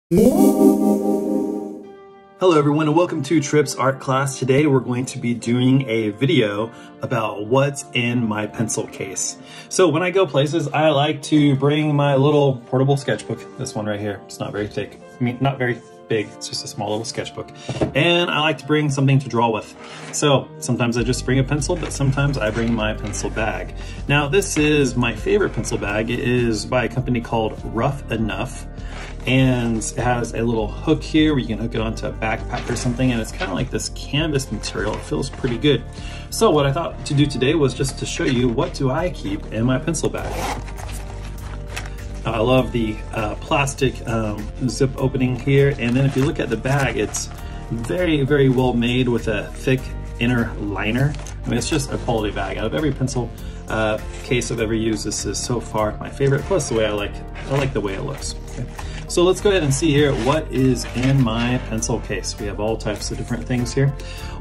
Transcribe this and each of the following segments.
Hello everyone and welcome to Trip's art class. Today we're going to be doing a video about what's in my pencil case. So when I go places, I like to bring my little portable sketchbook. This one right here. It's not very thick. I mean, not very big. It's just a small little sketchbook. And I like to bring something to draw with. So sometimes I just bring a pencil, but sometimes I bring my pencil bag. Now this is my favorite pencil bag. It is by a company called Rough Enough. And it has a little hook here where you can hook it onto a backpack or something, and it's kind of like this canvas material. It feels pretty good. So what I thought to do today was just to show you what do I keep in my pencil bag. I love the plastic zip opening here, and then if you look at the bag, it's very, very well made with a thick inner liner. I mean, it's just a quality bag. Out of every pencil case I've ever used, this is so far my favorite, plus the way I like the way it looks. Okay. So let's go ahead and see here what is in my pencil case. We have all types of different things here.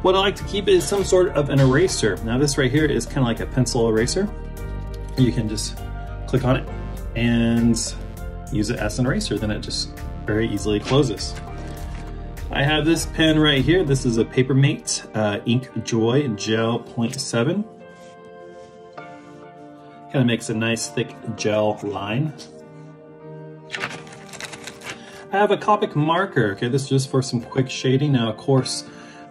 What I like to keep is some sort of an eraser. Now this right here is kind of like a pencil eraser. You can just click on it and use it as an eraser, then it just very easily closes. I have this pen right here. This is a Papermate Ink Joy Gel 0.7. Kind of makes a nice thick gel line. I have a Copic Marker. Okay, this is just for some quick shading. Now, of course,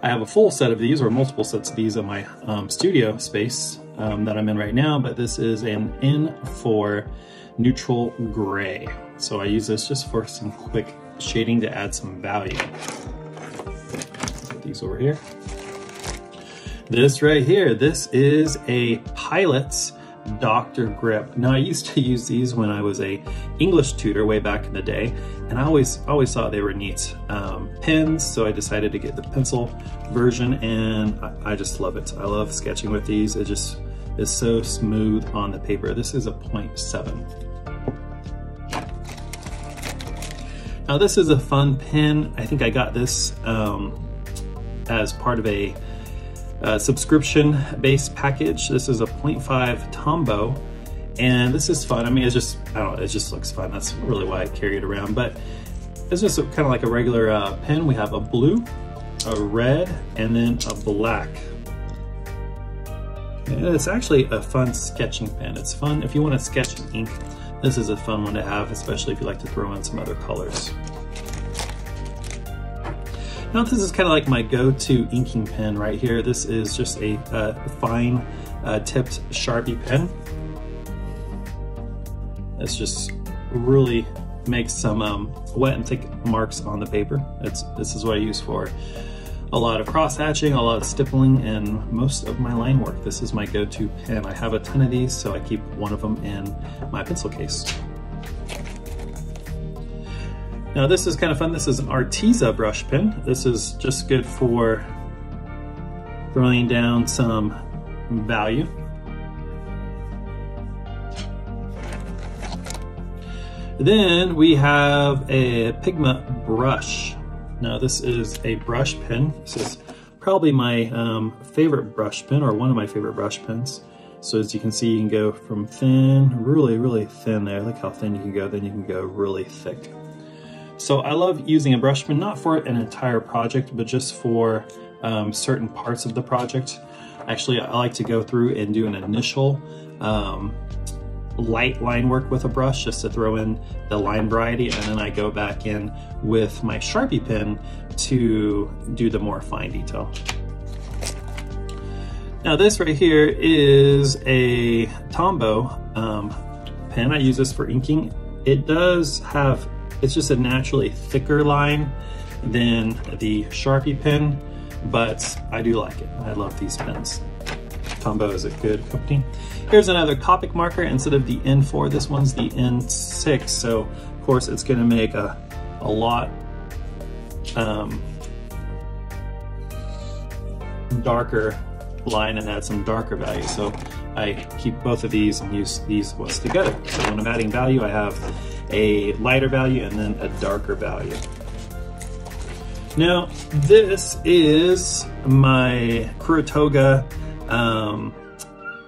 I have a full set of these, or multiple sets of these in my studio space that I'm in right now, but this is an N4 neutral gray. So I use this just for some quick shading to add some value. Put these over here. This right here, this is a Pilot's Dr. Grip. Now I used to use these when I was a English tutor way back in the day, and I always thought they were neat pens, so I decided to get the pencil version, and I just love it. I love sketching with these. It just is so smooth on the paper. This is a 0.7. Now this is a fun pen. I think I got this as part of a subscription-based package. This is a 0.5 Tombow, and this is fun. I mean, it's just, I don't know, it just looks fun. That's really why I carry it around, but it's just kind of like a regular pen. We have a blue, a red, and then a black. And it's actually a fun sketching pen. It's fun if you want to sketch in ink. This is a fun one to have, especially if you like to throw in some other colors. Now this is kind of like my go-to inking pen right here. This is just a fine tipped Sharpie pen. This just really makes some wet and thick marks on the paper. This is what I use for a lot of cross-hatching, a lot of stippling, and most of my line work. This is my go-to pen. I have a ton of these, so I keep one of them in my pencil case. Now this is kind of fun. This is an Arteza Brush Pen. This is just good for throwing down some value. Then we have a Pigma Brush. Now this is a brush pen. This is probably my favorite brush pen, or one of my favorite brush pens. So as you can see, you can go from thin, really, really thin there. Look how thin you can go, then you can go really thick. So I love using a brush pen, not for an entire project, but just for certain parts of the project. Actually, I like to go through and do an initial light line work with a brush, just to throw in the line variety, and then I go back in with my Sharpie pen to do the more fine detail. Now this right here is a Tombow pen. I use this for inking. It does have, it's just a naturally thicker line than the Sharpie pen, but I do like it. I love these pens. Tombow is a good company. Here's another Copic Marker. Instead of the N4, this one's the N6. So of course it's gonna make a lot darker line and add some darker value. So I keep both of these and use these ones together. So when I'm adding value, I have a lighter value and then a darker value. Now this is my Kuratoga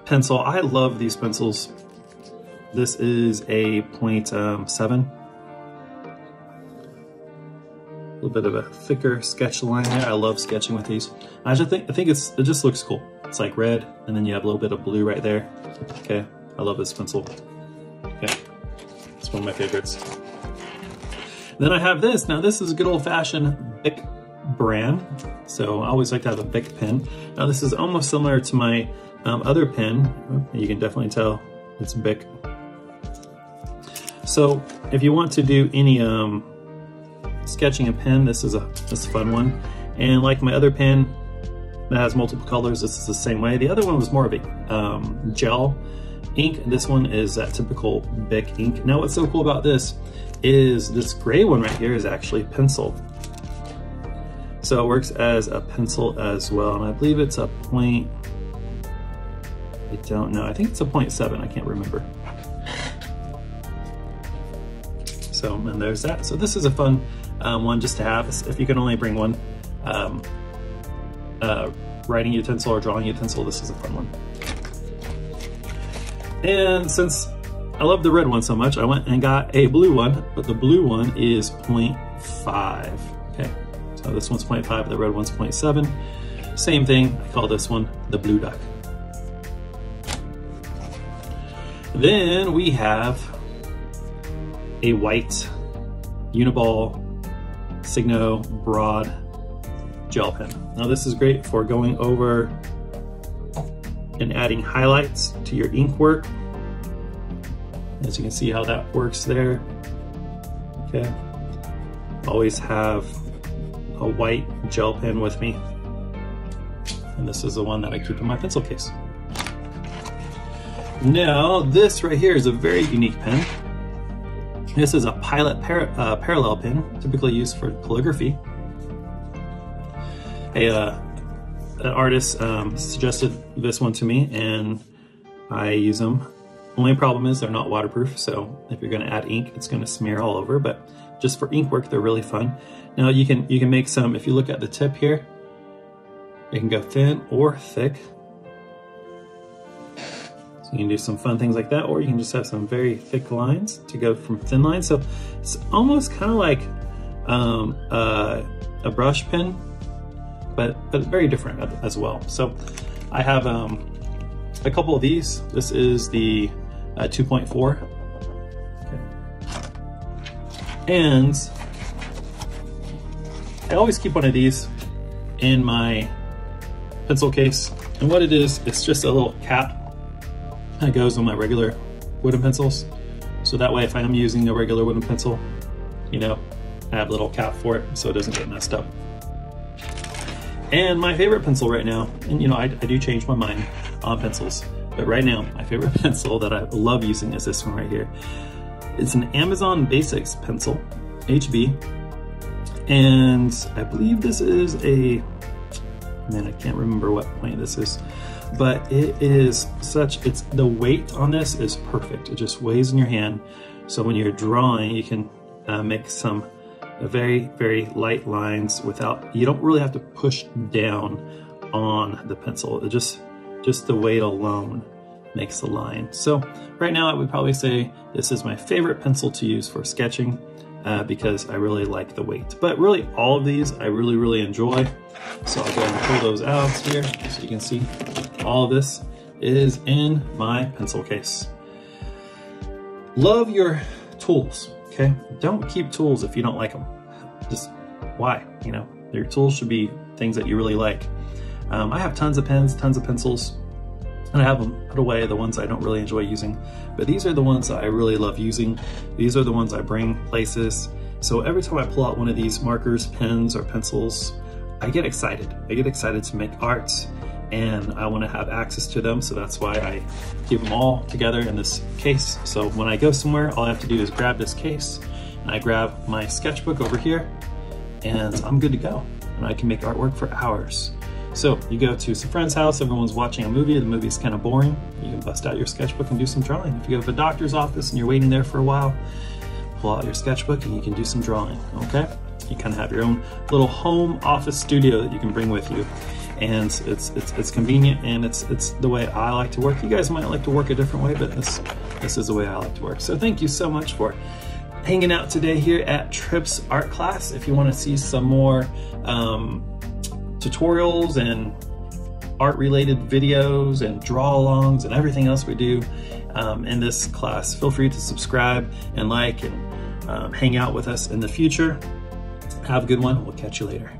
pencil. I love these pencils. This is a 0.7. little bit of a thicker sketch line there. I love sketching with these. I think it just looks cool. It's like red, and then you have a little bit of blue right there. Okay, I love this pencil. Okay, it's one of my favorites. Then I have this. Now this is a good old-fashioned Bic brand. So I always like to have a Bic pen. Now this is almost similar to my other pen. You can definitely tell it's Bic. So if you want to do any sketching a pen, this is a fun one. And like my other pen that has multiple colors, this is the same way. The other one was more of a gel ink. This one is that typical Bic ink. Now what's so cool about this is this gray one right here is actually pencil. So it works as a pencil as well. And I believe it's a point, I don't know. I think it's a 0.7, I can't remember. So, and there's that. So this is a fun one just to have if you can only bring one writing utensil or drawing utensil. This is a fun one. And since I love the red one so much, I went and got a blue one, but the blue one is 0.5. Okay, so this one's 0.5, the red one's 0.7. Same thing, I call this one the blue duck. Then we have a white Uniball Signo broad gel pen. Now this is great for going over and adding highlights to your ink work. As you can see how that works there. Okay. Always have a white gel pen with me. And this is the one that I keep in my pencil case. Now this right here is a very unique pen. This is a Pilot parallel pen, typically used for calligraphy. An artist suggested this one to me, and I use them. Only problem is they're not waterproof, so if you're going to add ink, it's going to smear all over. But just for ink work, they're really fun. Now you can make some. If you look at the tip here, it can go thin or thick. So you can do some fun things like that, or you can just have some very thick lines to go from thin lines. So it's almost kind of like a brush pen, but very different as well. So I have a couple of these. This is the 2.4. Okay. And I always keep one of these in my pencil case. And what it is, it's just a little cap that goes on my regular wooden pencils. So that way, if I am using a regular wooden pencil, you know, I have a little cap for it so it doesn't get messed up. And my favorite pencil right now, and you know, I do change my mind on pencils, but right now, my favorite pencil that I love using is this one right here. It's an Amazon Basics pencil, HB, and I believe this is a, man, I can't remember what point this is, but it is it's the weight on this is perfect. It just weighs in your hand. So when you're drawing, you can make some very, very light lines without, you don't really have to push down on the pencil. It just the weight alone makes the line. So right now I would probably say this is my favorite pencil to use for sketching because I really like the weight. But really all of these I really, really enjoy. So I'll go ahead and pull those out here so you can see all of this is in my pencil case. Love your tools, okay? Don't keep tools if you don't like them. Just why, you know? Your tools should be things that you really like. I have tons of pens, tons of pencils, and I have them put away, the ones I don't really enjoy using. But these are the ones that I really love using. These are the ones I bring places. So every time I pull out one of these markers, pens, or pencils, I get excited. I get excited to make art, and I want to have access to them. So that's why I keep them all together in this case. So when I go somewhere, all I have to do is grab this case, and I grab my sketchbook over here, and I'm good to go. And I can make artwork for hours. So you go to some friend's house, everyone's watching a movie, the movie's kind of boring, you can bust out your sketchbook and do some drawing. If you go to a doctor's office and you're waiting there for a while, pull out your sketchbook and you can do some drawing, okay? You kind of have your own little home office studio that you can bring with you. And it's convenient, and it's the way I like to work. You guys might like to work a different way, but this is the way I like to work. So thank you so much for hanging out today here at Tripp's art class. If you want to see some more tutorials and art-related videos and draw-alongs and everything else we do in this class, feel free to subscribe and like and hang out with us in the future. Have a good one. We'll catch you later.